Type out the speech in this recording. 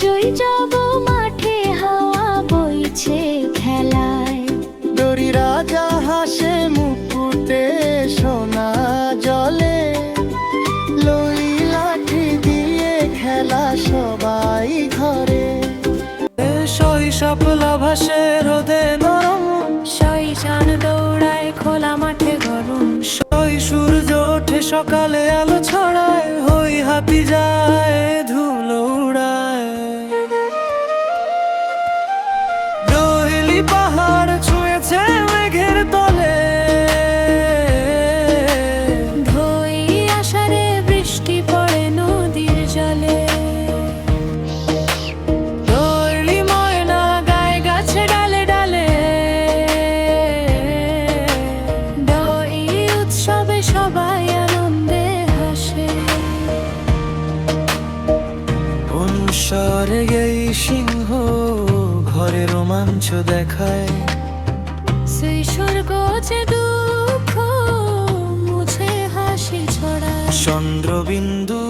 জয় যাব মাঠে হাওয়া বইছে খেলায়। দড়ি রাজা হাসে মুকুটে সোনা জলে, লই লাঠি দিয়ে খেলা সবাই ঘরে। শৈশব লাভাসে রোদে নরম, শৈশান দৌড়ায় খোলা মাঠে গরম। সূর্য ওঠে সকালে আলো ছড়ায়, হই হাতি যায় ধুলো উড়ায়। দোহেলি পাহাড় ছুঁয়েছে মেঘের তলে, ধই আষাঢ়ে বৃষ্টি পড়ে নদীর জলে। দোয়েলি ময়না গায়ে গাছে ডালে ডালে, দই উৎসবে সবাই আনন্দে হাসে। অনুসরে গেই সিংহ ঘরে রোমাঞ্চ দেখায়। সেই স্বর্গ যে দুঃখ মুছে হাসি ছড়ায়। চন্দ্রবিন্দু